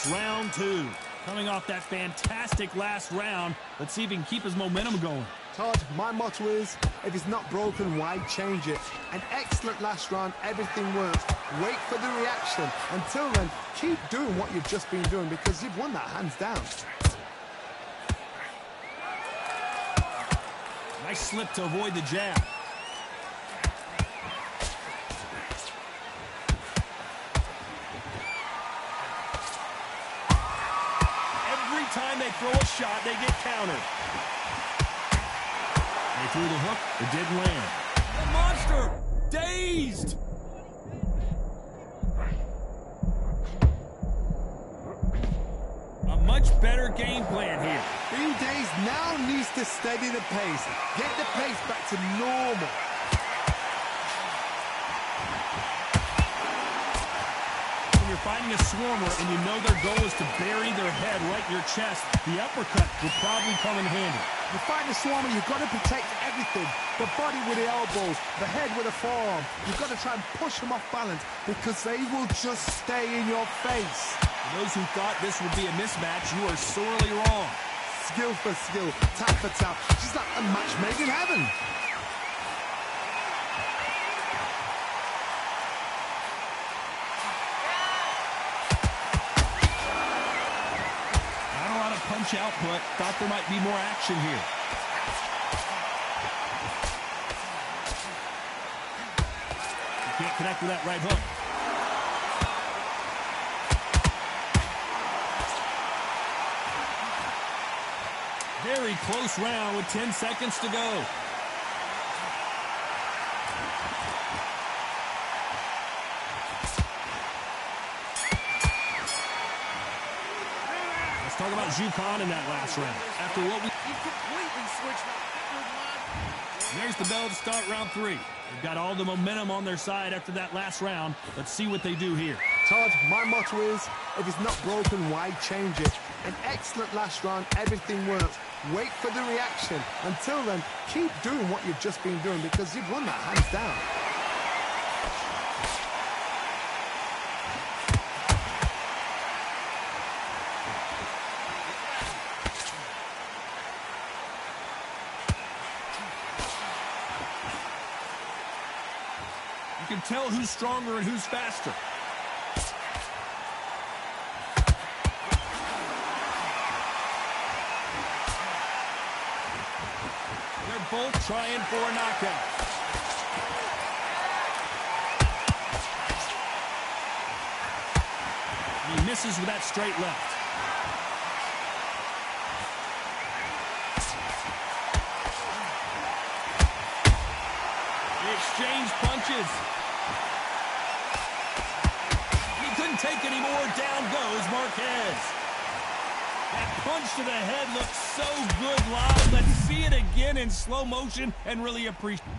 It's round two. Coming off that fantastic last round, let's see if he can keep his momentum going. Todd, my motto is, if it's not broken, why change it? An excellent last round, everything works. Wait for the reaction. Until then, keep doing what you've just been doing because you've won that hands down. Nice slip to avoid the jab. Every time they throw a shot, they get countered. They threw the hook, it didn't land. The monster, dazed. A much better game plan here. Being dazed now needs to steady the pace. Get the pace back to normal. When you're fighting a swarmer and you know their goal is to bury their head right in your chest, the uppercut will probably come in handy. You fight the swarmer, you've got to protect everything. The body with the elbows, the head with the forearm. You've got to try and push them off balance because they will just stay in your face. For those who thought this would be a mismatch, you are sorely wrong. Skill for skill, tap for tap. She's like a match made in heaven. Not a lot of punch output. Thought there might be more action here. You can't connect with that right hook. Very close round with 10 seconds to go. Let's talk about Zhu Khan in that last round. After what we... He completely switched up. There's the bell to start round three. They've got all the momentum on their side after that last round. Let's see what they do here. Todd, my motto is, if it's not broken, why change it? An excellent last round, everything works. Wait for the reaction. Until then, keep doing what you've just been doing because you've won that hands down. You can tell who's stronger and who's faster. Both trying for a knockout. He misses with that straight left. They exchange punches. He couldn't take any more. Down goes Marquez. That punch to the head looks so good live. Let's see it again in slow motion and really appreciate it.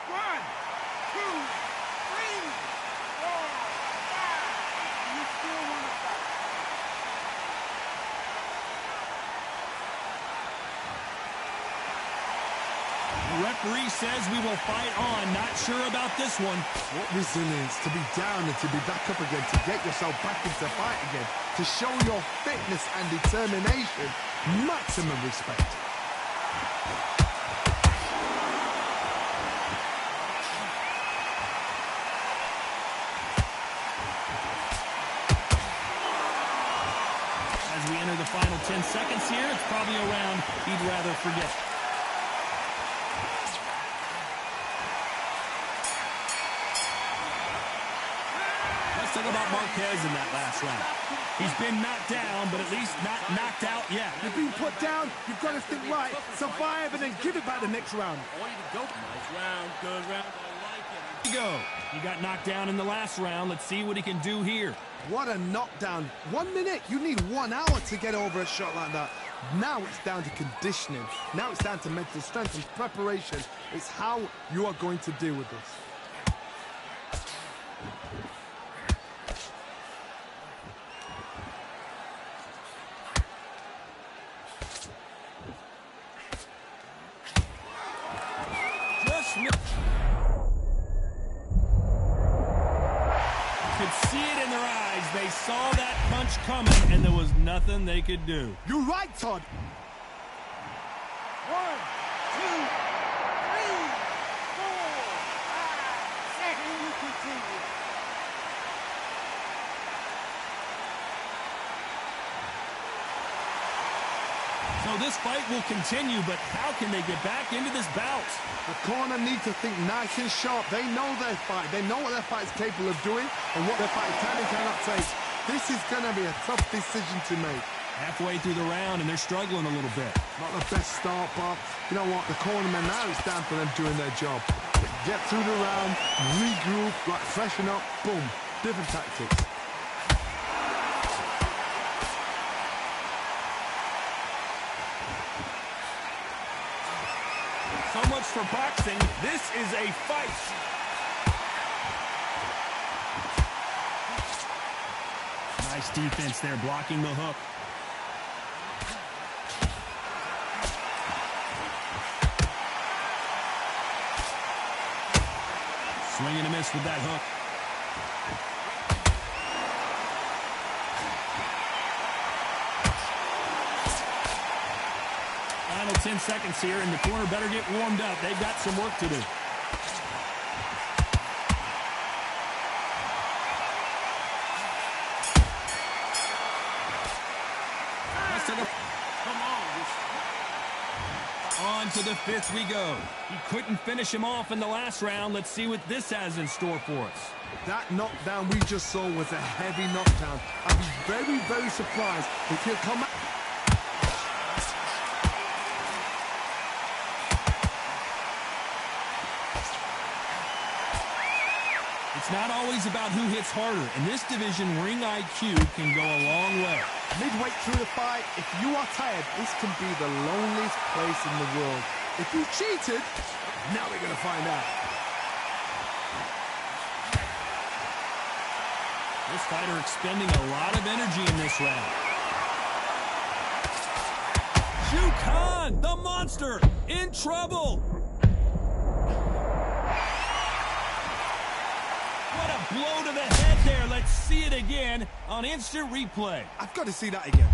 1, 2, 3, 4, 5. You still want to fight. The referee says we will fight on. Not sure about this one. What resilience to be down and to be back up again, to get yourself back into fight again, to show your fitness and determination. Maximum respect. As we enter the final 10 seconds here, it's probably a round he'd rather forget. Let's talk about Marquez in that last round. He's been knocked down, but at least not knocked out yet. You've been put down, you've got to think right, survive, and then give it back the next round. I want you to go. Nice round, good round. I like it. Here we go. He got knocked down in the last round. Let's see what he can do here. What a knockdown. 1 minute, you need 1 hour to get over a shot like that. Now it's down to conditioning. Now it's down to mental strength and preparation. It's how you are going to deal with this. Could see it in their eyes. They saw that punch coming, and there was nothing they could do. You're right, Todd. 1, 2, 3, 4, 5, 6. And we continue. So this fight will continue, but how can they get back into this bout? The corner need to think nice and sharp. They know their fight. They know what their fight is capable of doing and what their fight can and cannot take. This is going to be a tough decision to make. Halfway through the round, and they're struggling a little bit. Not the best start, but you know what? The cornermen, now it's down for them doing their job. Get through the round, regroup, like freshen up, boom. Different tactics. So much for boxing. This is a fight. Nice defense there, blocking the hook. Swing and a miss with that hook. Final 10 seconds here, and the corner better get warmed up. They've got some work to do. Come on. On to the fifth we go. He couldn't finish him off in the last round. Let's see what this has in store for us. That knockdown we just saw was a heavy knockdown. I'd be very, very surprised if he'll come out. It's not always about who hits harder. In this division, ring IQ can go a long way. Midway through the fight, if you are tired, this can be the loneliest place in the world. If you cheated, now we're going to find out. This fighter expending a lot of energy in this round. Shu Khan, the monster, in trouble. What a blow to the head there. Let's see it again on instant replay. I've got to see that again.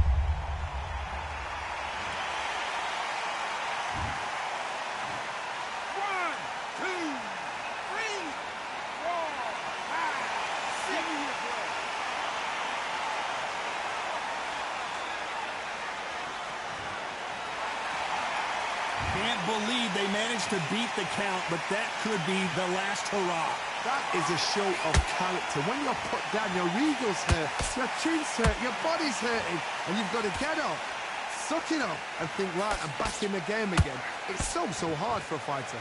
Can't believe they managed to beat the count, but that could be the last hurrah. That is a show of character. When you're put down, your ego's hurt, your chin's hurt, your body's hurting, and you've got to get up, suck it up, and think, right, I'm back in the game again. It's so hard for a fighter.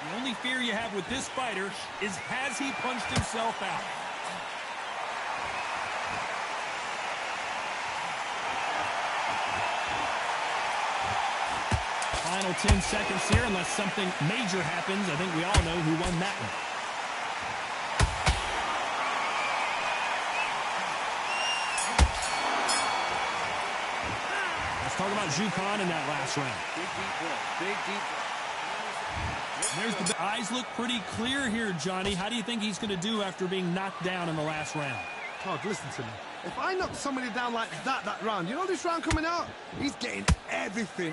The only fear you have with this fighter is, has he punched himself out? Final 10 seconds here, unless something major happens. I think we all know who won that one. Let's talk about Shu Khan in that last round. Big deep breath. Big deep breath. There's the eyes look pretty clear here, Johnny. How do you think he's going to do after being knocked down in the last round? Todd, listen to me. If I knock somebody down like that round, you know this round coming out? He's getting everything,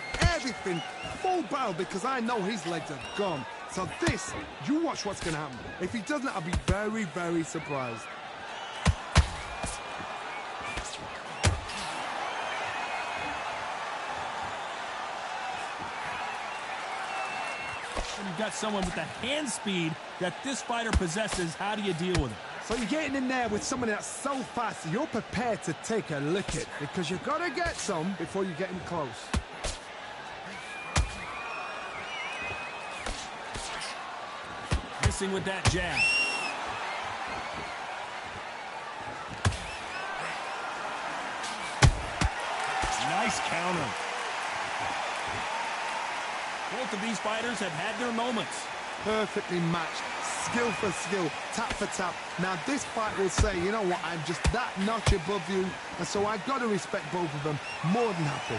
full barrel, because I know his legs are gone. So this, you watch what's going to happen. If he doesn't, I'll be very, very surprised. When you've got someone with the hand speed that this fighter possesses, how do you deal with it? So you're getting in there with somebody that's so fast, you're prepared to take a lick it, because you've got to get some before you get him close. Missing with that jab. Nice counter. Both of these fighters have had their moments. Perfectly matched, skill for skill, tap for tap. Now this fight will say, you know what, I'm just that notch above you, and so I've got to respect both of them. More than happy.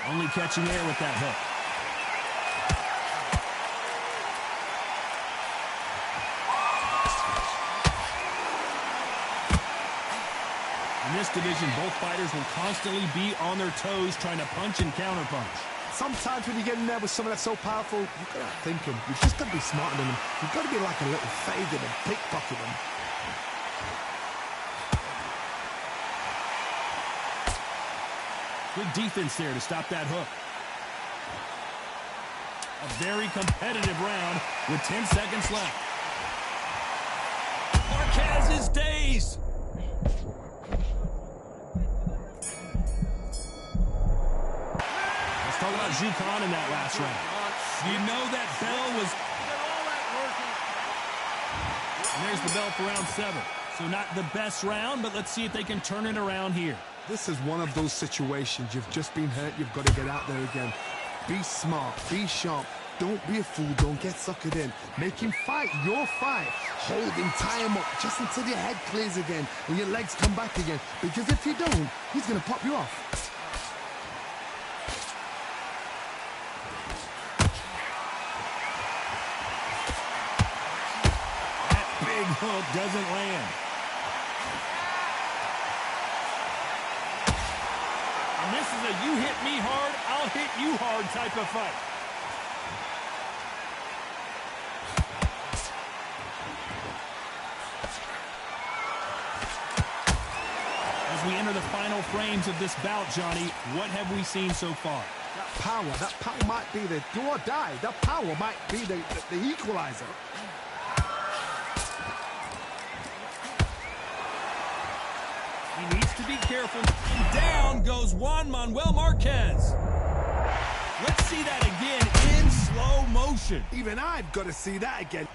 Only catching air with that hook. In this division, both fighters will constantly be on their toes trying to punch and counterpunch. Sometimes when you get in there with someone that's so powerful, you've got to think him. You've just got to be smarter than him. You've got to be like a little faded and pickpocket him. Good defense there to stop that hook. A very competitive round with 10 seconds left. Marquez is dazed. Let's talk about Zhukan in that last round. You know that bell was... And there's the bell for round 7. So not the best round, but let's see if they can turn it around here. This is one of those situations. You've just been hurt. You've got to get out there again. Be smart. Be sharp. Don't be a fool. Don't get suckered in. Make him fight your fight. Hold him, tie him up just until your head clears again and your legs come back again. Because if you don't, he's going to pop you off. That big hook doesn't land. And this is a you hit me hard, I'll hit you hard type of fight. As we enter the final frames of this bout, Johnny, what have we seen so far? That power might be the do or die. That power might be the equalizer. He needs to be careful. And down goes Juan Manuel Marquez. Let's see that again in slow motion. Even I've got to see that again.